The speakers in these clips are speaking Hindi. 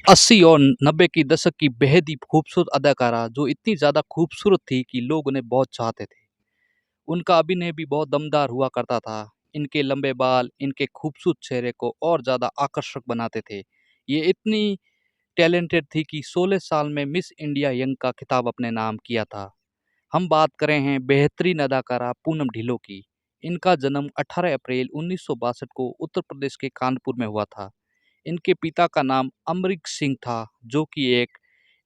80 और 90 की दशक की बेहद ही खूबसूरत अदाकारा जो इतनी ज़्यादा खूबसूरत थी कि लोग उन्हें बहुत चाहते थे। उनका अभिनय भी बहुत दमदार हुआ करता था। इनके लंबे बाल, इनके खूबसूरत चेहरे को और ज़्यादा आकर्षक बनाते थे। ये इतनी टैलेंटेड थी कि 16 साल में मिस इंडिया यंग का खिताब अपने नाम किया था। हम बात कर रहे हैं बेहतरीन अदाकारा पूनम ढिल्लों की। इनका जन्म 18 अप्रैल 1962 को उत्तर प्रदेश के कानपुर में हुआ था। इनके पिता का नाम अमरीक सिंह था, जो कि एक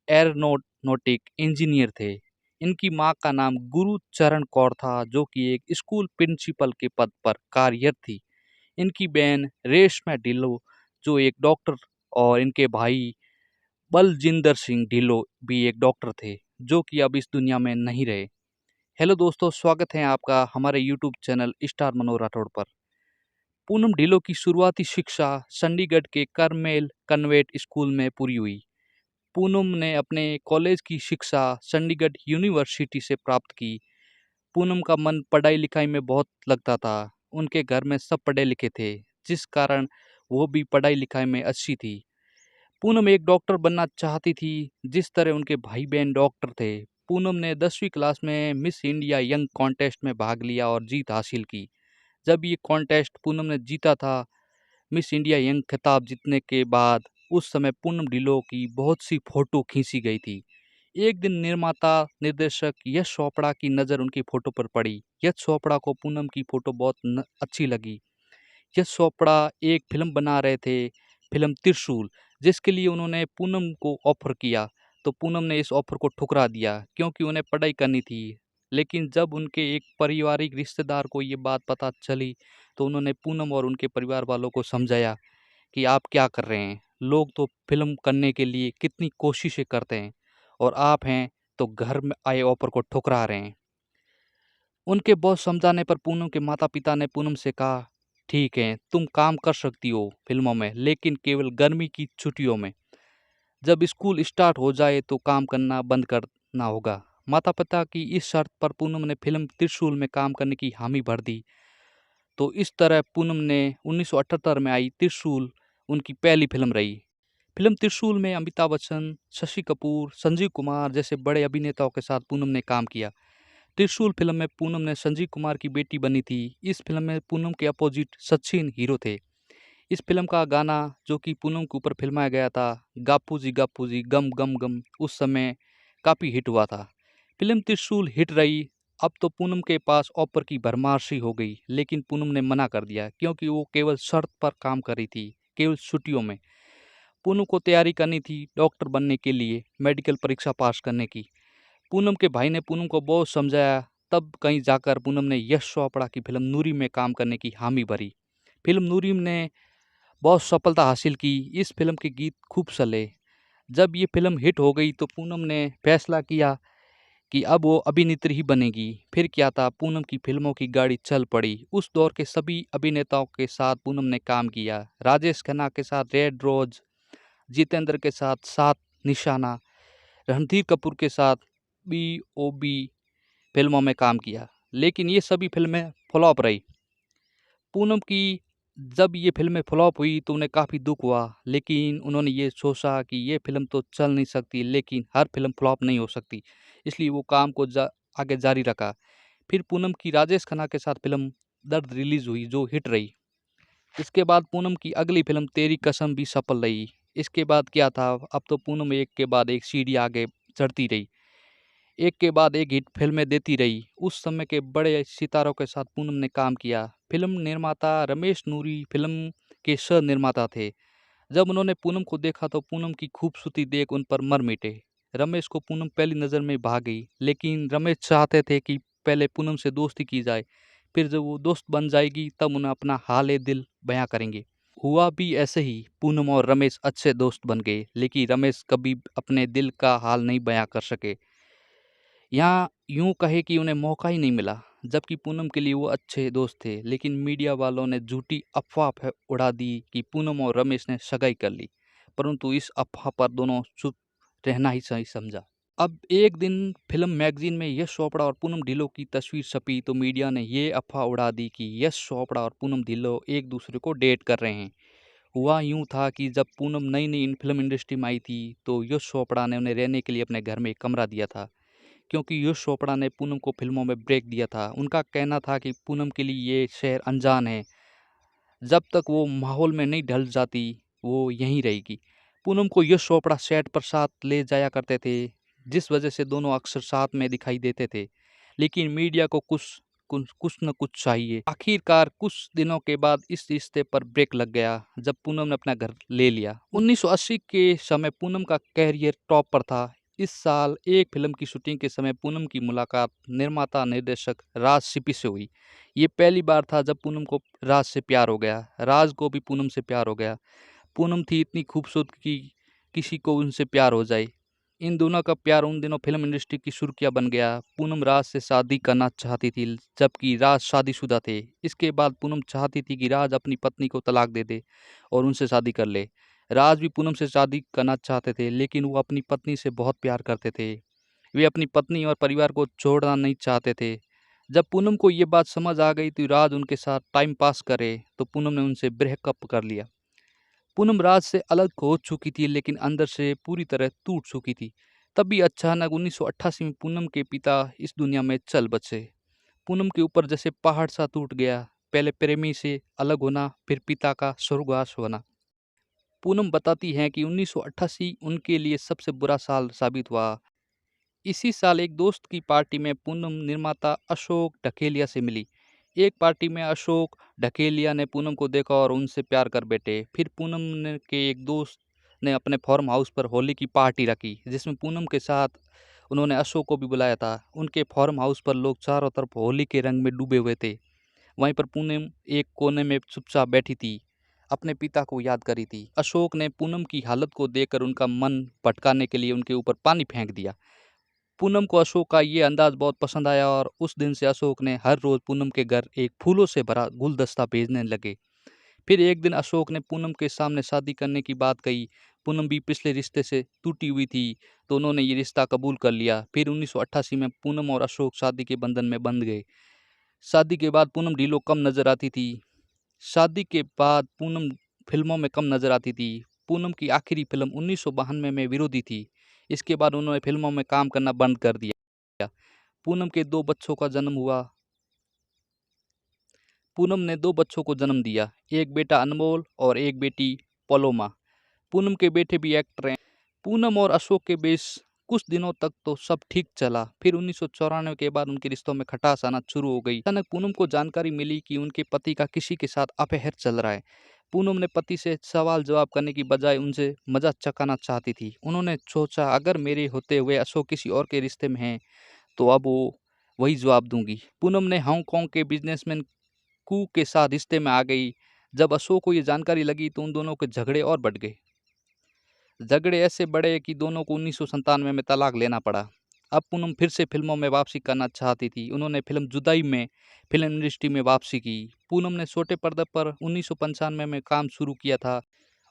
एयरोनॉटिक इंजीनियर थे। इनकी मां का नाम गुरुचरण कौर था, जो कि एक स्कूल प्रिंसिपल के पद पर कार्यरत थी। इनकी बहन रेशमा ढिल्लों जो एक डॉक्टर और इनके भाई बलजिंदर सिंह ढिल्लों भी एक डॉक्टर थे, जो कि अब इस दुनिया में नहीं रहे। हेलो दोस्तों, स्वागत है आपका हमारे YouTube channel star Manoj Rathore पर। पूनम ढिल्लों की शुरुआती शिक्षा चंडीगढ़ के करमेल कन्वेंट स्कूल में पूरी हुई। पूनम ने अपने कॉलेज की शिक्षा चंडीगढ़ यूनिवर्सिटी से प्राप्त की। पूनम का मन पढ़ाई लिखाई में बहुत लगता था। उनके घर में सब पढ़े लिखे थे, जिस कारण वो भी पढ़ाई लिखाई में अच्छी थी। पूनम एक डॉक्टर बनना चाहती थी, जिस तरह उनके भाई बहन डॉक्टर थे। पूनम ने 10वीं क्लास में मिस इंडिया यंग कॉन्टेस्ट में भाग लिया और जीत हासिल की। जब ये कॉन्टेस्ट पूनम ने जीता था, मिस इंडिया यंग खिताब जीतने के बाद उस समय पूनम ढिल्लों की बहुत सी फोटो खींची गई थी। एक दिन निर्माता निर्देशक यश चोपड़ा की नज़र उनकी फोटो पर पड़ी। यश चोपड़ा को पूनम की फोटो बहुत अच्छी लगी। यश चोपड़ा एक फिल्म बना रहे थे, फिल्म त्रिशूल, जिसके लिए उन्होंने पूनम को ऑफर किया। तो पूनम ने इस ऑफर को ठुकरा दिया, क्योंकि उन्हें पढ़ाई करनी थी। लेकिन जब उनके एक पारिवारिक रिश्तेदार को ये बात पता चली, तो उन्होंने पूनम और उनके परिवार वालों को समझाया कि आप क्या कर रहे हैं। लोग तो फिल्म करने के लिए कितनी कोशिशें करते हैं, और आप हैं तो घर में आए ऑफर को ठुकरा रहे हैं। उनके बहुत समझाने पर पूनम के माता पिता ने पूनम से कहा, ठीक है, तुम काम कर सकती हो फिल्मों में, लेकिन केवल गर्मी की छुट्टियों में। जब स्कूल स्टार्ट हो जाए तो काम करना बंद करना होगा। माता पिता की इस शर्त पर पूनम ने फिल्म त्रिशूल में काम करने की हामी भर दी। तो इस तरह पूनम ने 1978 में आई त्रिशूल उनकी पहली फिल्म रही। फिल्म त्रिशूल में अमिताभ बच्चन, शशि कपूर, संजीव कुमार जैसे बड़े अभिनेताओं के साथ पूनम ने काम किया। त्रिशूल फिल्म में पूनम ने संजीव कुमार की बेटी बनी थी। इस फिल्म में पूनम के अपोजिट सचिन हीरो थे। इस फिल्म का गाना, जो कि पूनम के ऊपर फिल्माया गया था, गापू जी गम गम गम, उस समय काफ़ी हिट हुआ था। फिल्म त्रिशूल हिट रही। अब तो पूनम के पास ऑफर की भरमार हो गई, लेकिन पूनम ने मना कर दिया, क्योंकि वो केवल शर्त पर काम कर रही थी, केवल छुट्टियों में। पूनम को तैयारी करनी थी डॉक्टर बनने के लिए, मेडिकल परीक्षा पास करने की। पूनम के भाई ने पूनम को बहुत समझाया, तब कहीं जाकर पूनम ने यश चोपड़ा की फिल्म नूरी में काम करने की हामी भरी। फिल्म नूरी ने बहुत सफलता हासिल की। इस फिल्म के गीत खूब चले। जब ये फिल्म हिट हो गई तो पूनम ने फैसला किया कि अब वो अभिनेत्री ही बनेगी। फिर क्या था, पूनम की फिल्मों की गाड़ी चल पड़ी। उस दौर के सभी अभिनेताओं के साथ पूनम ने काम किया। राजेश खन्ना के साथ रेड रोज, जितेंद्र के साथ सात निशाना, रणधीर कपूर के साथ बी फिल्मों में काम किया। लेकिन ये सभी फिल्में फ्लॉप रही। पूनम की जब ये फिल्में फ्लॉप हुई तो उन्हें काफ़ी दुख हुआ, लेकिन उन्होंने ये सोचा कि ये फिल्म तो चल नहीं सकती, लेकिन हर फिल्म फ्लॉप नहीं हो सकती, इसलिए वो काम को आगे जारी रखा। फिर पूनम की राजेश खन्ना के साथ फिल्म दर्द रिलीज हुई, जो हिट रही। इसके बाद पूनम की अगली फिल्म तेरी कसम भी सफल रही। इसके बाद क्या था, अब तो पूनम एक के बाद एक सीढ़ी आगे चढ़ती रही, एक के बाद एक हिट फिल्में देती रही। उस समय के बड़े सितारों के साथ पूनम ने काम किया। फिल्म निर्माता रमेश नूरी फिल्म के सह निर्माता थे। जब उन्होंने पूनम को देखा तो पूनम की खूबसूरती देख उन पर मर मिटे। रमेश को पूनम पहली नज़र में भा गई, लेकिन रमेश चाहते थे कि पहले पूनम से दोस्ती की जाए, फिर जब वो दोस्त बन जाएगी तब उन्हें अपना हाल ए दिल बयां करेंगे। हुआ भी ऐसे ही। पूनम और रमेश अच्छे दोस्त बन गए, लेकिन रमेश कभी अपने दिल का हाल नहीं बयां कर सके। यहाँ यूं कहे कि उन्हें मौका ही नहीं मिला, जबकि पूनम के लिए वो अच्छे दोस्त थे। लेकिन मीडिया वालों ने झूठी अफवाह उड़ा दी कि पूनम और रमेश ने सगाई कर ली, परंतु इस अफवाह पर दोनों चुप रहना ही सही समझा। अब एक दिन फिल्म मैगजीन में यश चोपड़ा और पूनम ढिल्लों की तस्वीर छपी तो मीडिया ने ये अफवाह उड़ा दी कि यश चोपड़ा और पूनम ढिल्लों एक दूसरे को डेट कर रहे हैं। हुआ यूँ था कि जब पूनम नई-नई इन फ़िल्म इंडस्ट्री में आई थी, तो यश चोपड़ा ने उन्हें रहने के लिए अपने घर में एक कमरा दिया था, क्योंकि यश चोपड़ा ने पूनम को फ़िल्मों में ब्रेक दिया था। उनका कहना था कि पूनम के लिए ये शहर अनजान है, जब तक वो माहौल में नहीं ढल जाती, वो यहीं रहेगी। पूनम को यश चोपड़ा सेट पर साथ ले जाया करते थे, जिस वजह से दोनों अक्सर साथ में दिखाई देते थे। लेकिन मीडिया को कुछ न कुछ चाहिए। आखिरकार कुछ दिनों के बाद इस रिश्ते पर ब्रेक लग गया, जब पूनम ने अपना घर ले लिया। 1980 के समय पूनम का कैरियर टॉप पर था। इस साल एक फिल्म की शूटिंग के समय पूनम की मुलाकात निर्माता निर्देशक राज सीपी से हुई। ये पहली बार था जब पूनम को राज से प्यार हो गया। राज को भी पूनम से प्यार हो गया। पूनम थी इतनी खूबसूरत कि किसी को उनसे प्यार हो जाए। इन दोनों का प्यार उन दिनों फिल्म इंडस्ट्री की सुर्खियां बन गया। पूनम राज से शादी करना चाहती थी, जबकि राज शादीशुदा थे। इसके बाद पूनम चाहती थी कि राज अपनी पत्नी को तलाक दे दे और उनसे शादी कर ले। राज भी पूनम से शादी करना चाहते थे, लेकिन वो अपनी पत्नी से बहुत प्यार करते थे। वे अपनी पत्नी और परिवार को छोड़ना नहीं चाहते थे। जब पूनम को ये बात समझ आ गई तो राज उनके साथ टाइम पास करे, तो पूनम ने उनसे ब्रेकअप कर लिया। पूनम राज से अलग हो चुकी थी, लेकिन अंदर से पूरी तरह टूट चुकी थी। तभी अचानक 1988 में पूनम के पिता इस दुनिया में चल बसे। पूनम के ऊपर जैसे पहाड़ सा टूट गया। पहले प्रेमी से अलग होना, फिर पिता का स्वर्गवास होना। पूनम बताती हैं कि 1988 उनके लिए सबसे बुरा साल साबित हुआ। इसी साल एक दोस्त की पार्टी में पूनम निर्माता अशोक ढकेलिया से मिली। एक पार्टी में अशोक ढकेलिया ने पूनम को देखा और उनसे प्यार कर बैठे। फिर पूनम के एक दोस्त ने अपने फार्म हाउस पर होली की पार्टी रखी, जिसमें पूनम के साथ उन्होंने अशोक को भी बुलाया था। उनके फार्म हाउस पर लोग चारों तरफ होली के रंग में डूबे हुए थे। वहीं पर पूनम एक कोने में चुपचाप बैठी थी, अपने पिता को याद करी थी। अशोक ने पूनम की हालत को देखकर उनका मन भटकाने के लिए उनके ऊपर पानी फेंक दिया। पूनम को अशोक का ये अंदाज बहुत पसंद आया और उस दिन से अशोक ने हर रोज पूनम के घर एक फूलों से भरा गुलदस्ता भेजने लगे। फिर एक दिन अशोक ने पूनम के सामने शादी करने की बात कही। पूनम भी पिछले रिश्ते से टूटी हुई थी, तो उन्होंने ये रिश्ता कबूल कर लिया। फिर 1988 में पूनम और अशोक शादी के बंधन में बंध गए। शादी के बाद पूनम ढिलो कम नजर आती थी। शादी के बाद पूनम फिल्मों में कम नजर आती थी। पूनम की आखिरी फिल्म 1992 में विरोधी थी। इसके बाद उन्होंने फिल्मों में काम करना बंद कर दिया। पूनम के दो बच्चों का जन्म हुआ। पूनम ने दो बच्चों को जन्म दिया, एक बेटा अनमोल और एक बेटी पलोमा। पूनम के बेटे भी एक्टर हैं। पूनम और अशोक के बीच कुछ दिनों तक तो सब ठीक चला। फिर 1994 के बाद उनके रिश्तों में खटास आना शुरू हो गई। अचानक पूनम को जानकारी मिली कि उनके पति का किसी के साथ अफेयर चल रहा है। पूनम ने पति से सवाल जवाब करने की बजाय उनसे मजाक चकाना चाहती थी। उन्होंने सोचा, अगर मेरे होते हुए अशोक किसी और के रिश्ते में हैं, तो अब वो वही जवाब दूंगी। पूनम ने हांगकांग के बिजनेसमैन कू के साथ रिश्ते में आ गई। जब अशोक को ये जानकारी लगी तो उन दोनों के झगड़े और बढ़ गए। झगड़े ऐसे बढ़े कि दोनों को 1997 में तलाक लेना पड़ा। अब पूनम फिर से फिल्मों में वापसी करना चाहती थी। उन्होंने फिल्म जुदाई में फिल्म इंडस्ट्री में वापसी की। पूनम ने छोटे पर्दे पर 1995 में काम शुरू किया था।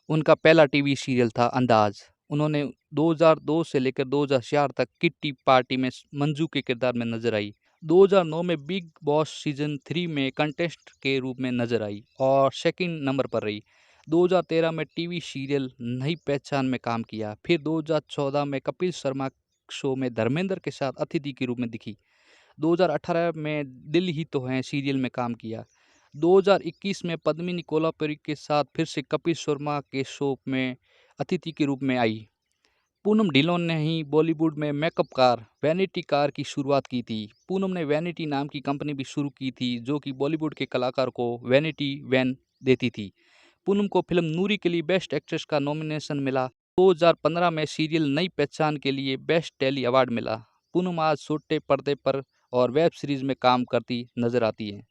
उनका पहला टीवी सीरियल था अंदाज। उन्होंने 2002 से लेकर 2004 तक किट्टी पार्टी में मंजू के किरदार में नजर आई। 2009 में बिग बॉस सीजन 3 में कंटेस्ट के रूप में नजर आई और सेकंड नंबर पर रही। 2013 में टीवी सीरियल नई पहचान में काम किया। फिर 2014 में कपिल शर्मा शो में धर्मेंद्र के साथ अतिथि के रूप में दिखी। 2018 में दिल ही तो है सीरियल में काम किया। 2021 में पद्मिनी कोल्हापुरी के साथ फिर से कपिल शर्मा के शो में अतिथि के रूप में आई। पूनम ढिल्लों ने ही बॉलीवुड में मेकअप कार वैनिटी कार की शुरुआत की थी। पूनम ने वैनिटी नाम की कंपनी भी शुरू की थी, जो कि बॉलीवुड के कलाकार को वैनिटी वैन देती थी। पूनम को फिल्म नूरी के लिए बेस्ट एक्ट्रेस का नॉमिनेशन मिला। 2015 में सीरियल नई पहचान के लिए बेस्ट टेली अवार्ड मिला। पूनम आज छोटे पर्दे पर और वेब सीरीज में काम करती नजर आती है।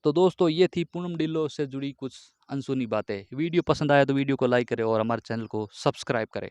तो दोस्तों, ये थी पूनम ढिल्लों से जुड़ी कुछ अनसुनी बातें। वीडियो पसंद आया तो वीडियो को लाइक करें और हमारे चैनल को सब्सक्राइब करें।